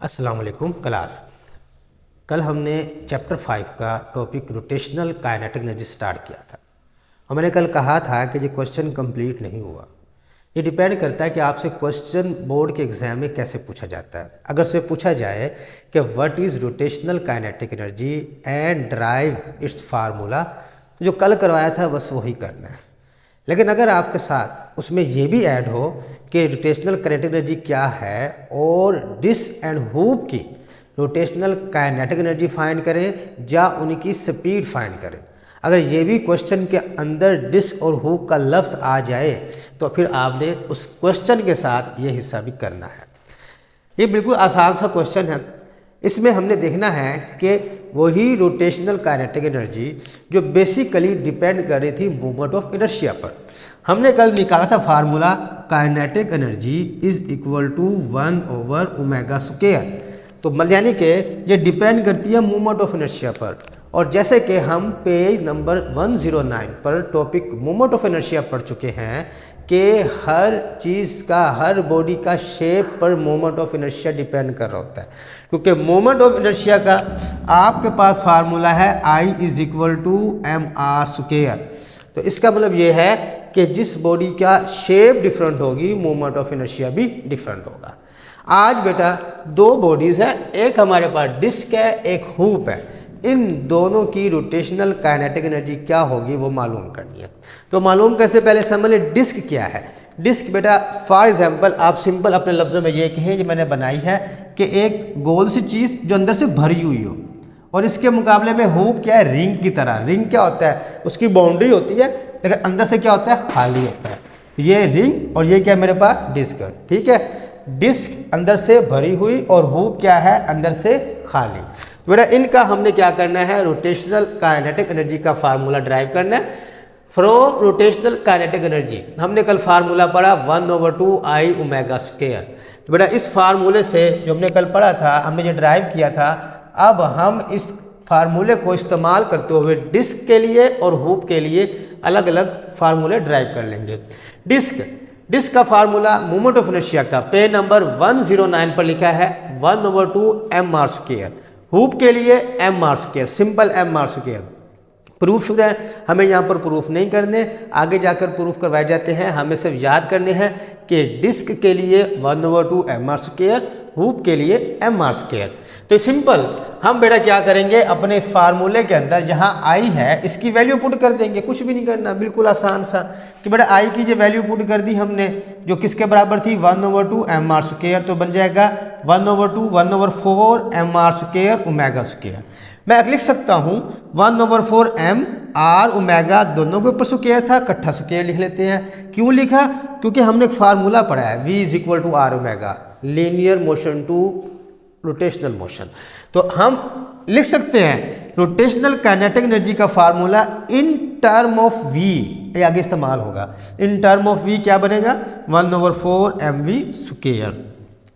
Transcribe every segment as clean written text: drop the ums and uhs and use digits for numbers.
अस्सलाम वालेकुम क्लास। कल हमने चैप्टर 5 का topic rotational kinetic energy start किया था और मैंने कल कहा था कि ये क्वेश्चन कंप्लीट नहीं हुआ। ये डिपेंड करता है कि आपसे क्वेश्चन बोर्ड के एग्जाम में कैसे पूछा जाता है। अगर से पूछा जाए कि what is rotational kinetic energy and drive it's formula, तो जो कल करवाया था बस वही करना है। लेकिन अगर आपके साथ उसमें ये भी ऐड हो कि रोटेशनल काइनेटिक एनर्जी क्या है और डिस्क एंड हूप की रोटेशनल काइनेटिक एनर्जी फाइंड करें या उनकी स्पीड फाइंड करें, अगर ये भी क्वेश्चन के अंदर डिस्क और हूप का लफ्ज़ आ जाए तो फिर आपने उस क्वेश्चन के साथ ये हिस्सा भी करना है। ये बिल्कुल आसान सा क्वेश्चन है। इसमें हमने देखना है कि वही रोटेशनल काइनेटिक एनर्जी जो बेसिकली डिपेंड कर रही थी मूवमेंट ऑफ इनर्शिया पर। हमने कल निकाला था formula kinetic energy is equal to 1/ओमेगा²। तो यानी कि ये डिपेंड करती है मूवमेंट ऑफ इनर्शिया पर। और जैसे कि हम पेज नंबर 109 पर टॉपिक मूवमेंट ऑफ इनर्शिया पढ़ चुके हैं कि हर चीज़ का, हर बॉडी का शेप पर मोमेंट ऑफ इनर्शिया डिपेंड कर रहा होता है, क्योंकि मोमेंट ऑफ इनर्शिया का आपके पास फार्मूला है I is equal to mr²। तो इसका मतलब ये है कि जिस बॉडी का शेप डिफरेंट होगी मोमेंट ऑफ इनर्शिया भी डिफरेंट होगा। आज बेटा दो बॉडीज़ है, एक हमारे पास डिस्क है, एक हूप है। इन दोनों की रोटेशनल काइनेटिक एनर्जी क्या होगी वो मालूम करनी है। तो मालूम करने से पहले समझ लें डिस्क क्या है। डिस्क बेटा फॉर एग्जांपल आप सिंपल अपने लफ्ज़ों में ये कहें जो मैंने बनाई है कि एक गोल सी चीज़ जो अंदर से भरी हुई हो, और इसके मुकाबले में हूप क्या है, रिंग की तरह। रिंग क्या होता है, उसकी बाउंड्री होती है लेकिन अंदर से क्या होता है, खाली होता है। ये रिंग और ये क्या है मेरे पास डिस्क, ठीक है। डिस्क अंदर से भरी हुई और हूप क्या है, अंदर से खाली। तो बेटा इनका हमने क्या करना है, रोटेशनल काइनेटिक एनर्जी का फार्मूला ड्राइव करना है फ्रॉम रोटेशनल काइनेटिक एनर्जी। हमने कल फार्मूला पढ़ा 1/2I⍵²। तो बेटा इस फार्मूले से जो हमने कल पढ़ा था, हमने जो ड्राइव किया था, अब हम इस फार्मूले को इस्तेमाल करते हुए डिस्क के लिए और हूप के लिए अलग अलग फार्मूले ड्राइव कर लेंगे। डिस्क का फार्मूला मूवमेंट ऑफ इनर्शिया का पेज नंबर 109 पर लिखा है 1/2mr²। हूप के लिए mr², सिंपल mr²। प्रूफ है, हमें यहाँ पर प्रूफ नहीं करने, आगे जाकर प्रूफ करवाए जाते हैं। हमें सिर्फ याद करने हैं कि डिस्क के लिए 1/2mr², हूप के लिए mr²। तो सिंपल हम बेटा क्या करेंगे, अपने इस फार्मूले के अंदर जहाँ I है इसकी वैल्यू पुट कर देंगे। कुछ भी नहीं करना, बिल्कुल आसान सा कि बेटा I की जो वैल्यू पुट कर दी हमने, जो किसके बराबर थी 1/2mr², तो बन जाएगा 1/4mr²। मैं लिख सकता हूँ 1/4mr⍵, दोनों के ऊपर स्क्वायर था, इकट्ठा स्क्वायर लिख लेते हैं। क्यों लिखा, क्योंकि हमने एक फार्मूला पढ़ा है V is equal to r⍵, linear motion to rotational motion. तो हम लिख सकते हैं रोटेशनल काइनेटिक एनर्जी का formula in term of V, ये आगे इस्तेमाल होगा। इन टर्म ऑफ V क्या बनेगा, 1/4mv²।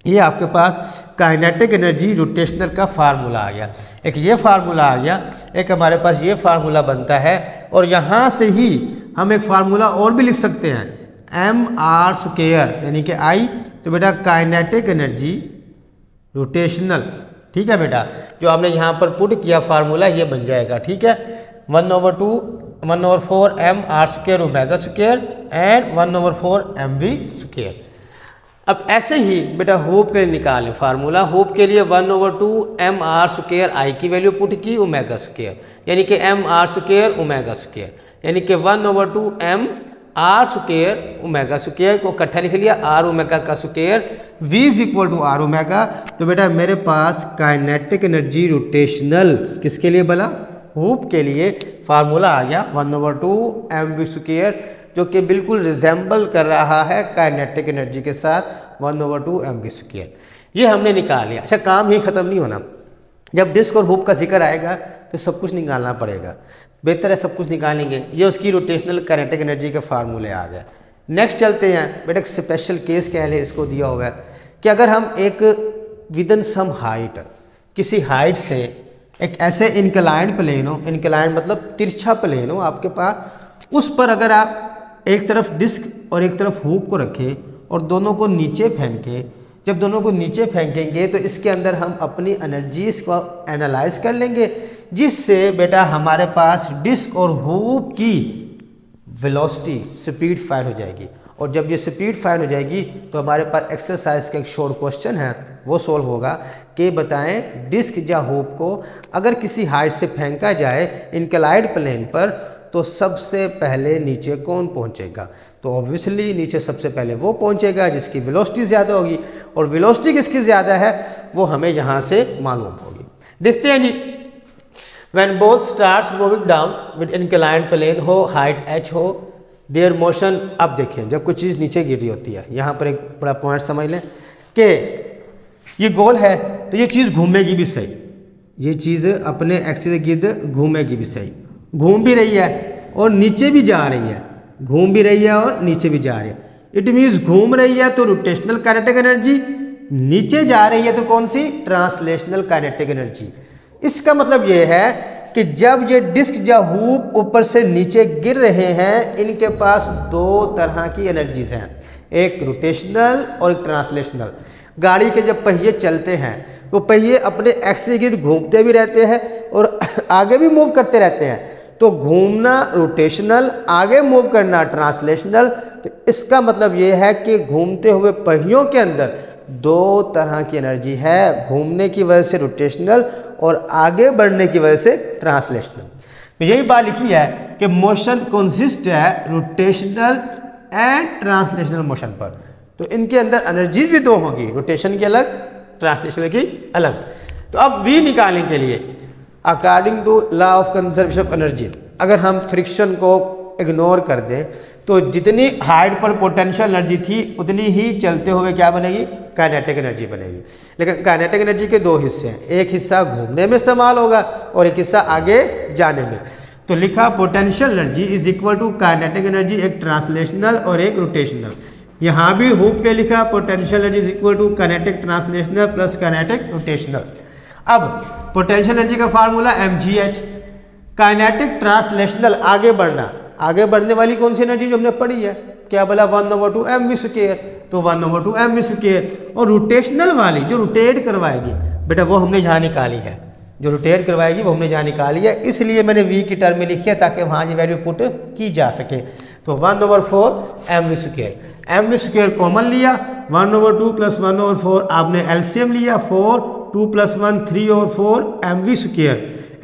ये आपके पास काइनेटिक एनर्जी रोटेशनल का फार्मूला आ गया। एक ये फार्मूला आ गया, एक हमारे पास ये फार्मूला बनता है, और यहाँ से ही हम एक फार्मूला और भी लिख सकते हैं mr² यानी कि I। तो बेटा काइनेटिक एनर्जी रोटेशनल, ठीक है बेटा, जो आपने यहाँ पर पुट किया फार्मूला ये बन जाएगा, ठीक है। 1/4mr²⍵² and 1/4mv²। अब ऐसे ही बेटा हूप के लिए निकालें फार्मूला। हूप के लिए 1/2mr² I की वैल्यू पुट की, ⍵², यानी कि mr²⍵², यानी कि 1/2mr²⍵² को इकट्ठा लिख लिया, r⍵² V is equal to r⍵। तो बेटा मेरे पास काइनेटिक एनर्जी रोटेशनल किसके लिए बला, हूप के लिए फार्मूला आ गया 1/2mv², जो कि बिल्कुल रिजेंबल कर रहा है काइनेटिक एनर्जी के साथ 1/2mv²। ये हमने निकाल लिया। अच्छा, काम ही ख़त्म नहीं होना, जब डिस्क और हूप का जिक्र आएगा तो सब कुछ निकालना पड़ेगा। बेहतर है सब कुछ निकालेंगे। ये उसकी रोटेशनल काइनेटिक एनर्जी के फार्मूले आ गए। नेक्स्ट चलते हैं बेटा, एक स्पेशल केस कह ले इसको दिया हुआ है कि अगर हम एक विदन सम हाइट, किसी हाइट से एक ऐसे इंक्लाइंड प्लेन हो, इंक्लाइंड मतलब तिरछा प्लेन हो आपके पास, उस पर अगर आप एक तरफ डिस्क और एक तरफ हूप को रखें और दोनों को नीचे फेंकें जब दोनों को नीचे फेंकेंगे तो इसके अंदर हम अपनी एनर्जीज को एनालाइज कर लेंगे, जिससे बेटा हमारे पास डिस्क और हुप की वेलोसिटी स्पीड फाइंड हो जाएगी। और जब ये स्पीड फाइंड हो जाएगी तो हमारे पास एक्सरसाइज का एक शॉर्ट क्वेश्चन है, वो सोल्व होगा कि बताएं डिस्क या हुप को अगर किसी हाइट से फेंका जाए इंक्लाइंड प्लेन पर तो सबसे पहले नीचे कौन पहुंचेगा। तो ऑब्वियसली नीचे सबसे पहले वो पहुंचेगा जिसकी वेलोसिटी ज़्यादा होगी, और वेलोसिटी किसकी ज़्यादा है वो हमें यहाँ से मालूम होगी। देखते हैं जी, when both stars moving down with inclined plane हो, हाइट h हो, देयर मोशन। अब देखें जब कोई चीज़ नीचे गिर रही होती है, यहाँ पर एक बड़ा पॉइंट समझ लें कि ये गोल है तो ये चीज़ घूमेगी भी सही, ये चीज़ अपने एक्सिस के गिर्द घूमेगी भी सही, घूम भी रही है और नीचे भी जा रही है, घूम भी रही है और नीचे भी जा रही है। इट मीन्स घूम रही है तो रोटेशनल काइनेटिक एनर्जी, नीचे जा रही है तो कौन सी, ट्रांसलेशनल काइनेटिक एनर्जी। इसका मतलब ये है कि जब ये डिस्क या हुप ऊपर से नीचे गिर रहे हैं, इनके पास दो तरह की एनर्जीज हैं, एक रोटेशनल और एक ट्रांसलेशनल। गाड़ी के जब पहिए चलते हैं तो पहिए अपने एक्सिस के गिर्द घूमते भी रहते हैं और आगे भी मूव करते रहते हैं, तो घूमना रोटेशनल, आगे मूव करना ट्रांसलेशनल। तो इसका मतलब ये है कि घूमते हुए पहियों के अंदर दो तरह की एनर्जी है, घूमने की वजह से रोटेशनल और आगे बढ़ने की वजह से ट्रांसलेशनल। तो यही बात लिखी है कि मोशन कंसिस्ट है रोटेशनल एंड ट्रांसलेशनल मोशन पर। तो इनके अंदर एनर्जीज भी दो होगी, रोटेशन की अलग, ट्रांसलेशनल की अलग। तो अब वी निकालने के लिए according to law of conservation of energy, अगर हम फ्रिक्शन को इग्नोर कर दें तो जितनी हाइट पर पोटेंशियल एनर्जी थी उतनी ही चलते हुए क्या बनेगी, काइनेटिक एनर्जी बनेगी। लेकिन काइनेटिक एनर्जी के दो हिस्से हैं, एक हिस्सा घूमने में इस्तेमाल होगा और एक हिस्सा आगे जाने में। तो लिखा potential energy is equal to kinetic energy, एक ट्रांसलेशनल और एक रोटेशनल। यहाँ भी हुप पे लिखा potential energy is equal to kinetic translational plus kinetic rotational. अब पोटेंशियल एनर्जी का फार्मूला mgh, काइनेटिक ट्रांसलेशनल आगे बढ़ना, आगे बढ़ने वाली कौन सी एनर्जी जो हमने पढ़ी है, क्या बोला 1/2 mv², तो 1/2 mv²। और रोटेशनल वाली जो रोटेट करवाएगी बेटा वो हमने यहाँ निकाली है, जो रोटेट करवाएगी वो हमने यहाँ निकाली है, इसलिए मैंने v की टर्म में लिखी है ताकि वहाँ ये वैल्यू पुट की जा सके। तो 1/4 mv², mv² कॉमन लिया, 1/2 प्लस 1/4 आपने एलसीएम लिया, 4, 2 + 1 3/4 mv²,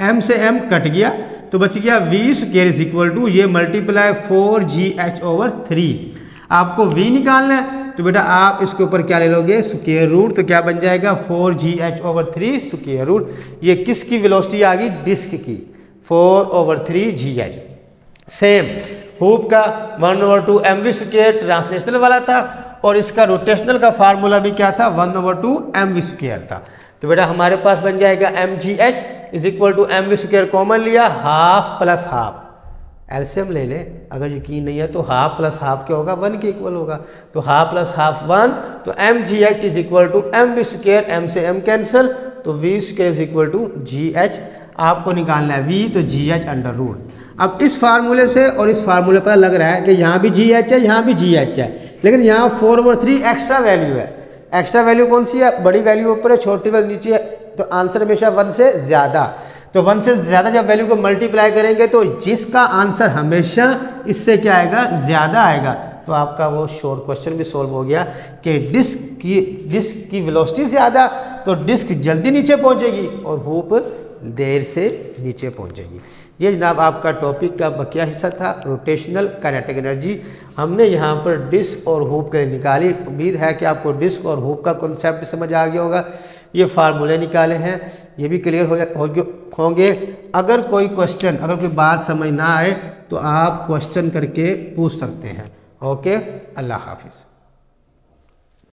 m से m कट गया तो बच गया v² इज इक्वल टू ये मल्टीप्लाई 4gh/3। आपको v निकालना है तो बेटा आप इसके ऊपर क्या ले लोगे, स्क्वायर रूट, तो क्या बन जाएगा 4gh/3 स्क्वायर रूट। ये किसकी वेलोसिटी आ गई, डिस्क की, 4/3gh। सेम हुप का 1/2 mv² ट्रांसलेशनल वाला था और इसका रोटेशनल का फार्मूला भी क्या था, 1/2 mv² था। तो बेटा हमारे पास बन जाएगा mgh is equal to mv² common लिया, हाफ प्लस हाफ, एलसीएम ले ले, अगर यकीन नहीं है तो हाफ प्लस हाफ क्या होगा, 1 के इक्वल होगा, तो हाफ प्लस हाफ 1, तो mgh is equal to mv², m से m कैंसिल, तो v² is equal to gh। आपको निकालना है v, तो gh अंडर रूट। अब इस फार्मूले से और इस फार्मूले पर लग रहा है कि यहाँ भी gh है, यहाँ भी gh है, लेकिन यहाँ 4/3 एक्स्ट्रा वैल्यू है। एक्स्ट्रा वैल्यू कौन सी है, बड़ी वैल्यू ऊपर है, छोटी वैल्यू नीचे है, तो आंसर हमेशा 1 से ज़्यादा। तो 1 से ज़्यादा जब वैल्यू को मल्टीप्लाई करेंगे तो जिसका आंसर हमेशा इससे क्या आएगा, ज़्यादा आएगा। तो आपका वो शॉर्ट क्वेश्चन भी सोल्व हो गया कि डिस्क की वेलोसिटी ज़्यादा तो डिस्क जल्दी नीचे पहुंचेगी और हुप देर से नीचे पहुंचेगी। ये जनाब आपका टॉपिक का बकिया हिस्सा था, रोटेशनल काइनेटिक एनर्जी। हमने यहाँ पर डिस्क और हुप के निकाली। उम्मीद है कि आपको डिस्क और हुप का कॉन्सेप्ट समझ आ गया होगा। ये फार्मूले निकाले हैं, ये भी क्लियर होंगे। अगर कोई क्वेश्चन, अगर कोई बात समझ ना आए तो आप क्वेश्चन करके पूछ सकते हैं। ओके, अल्लाह हाफिज़।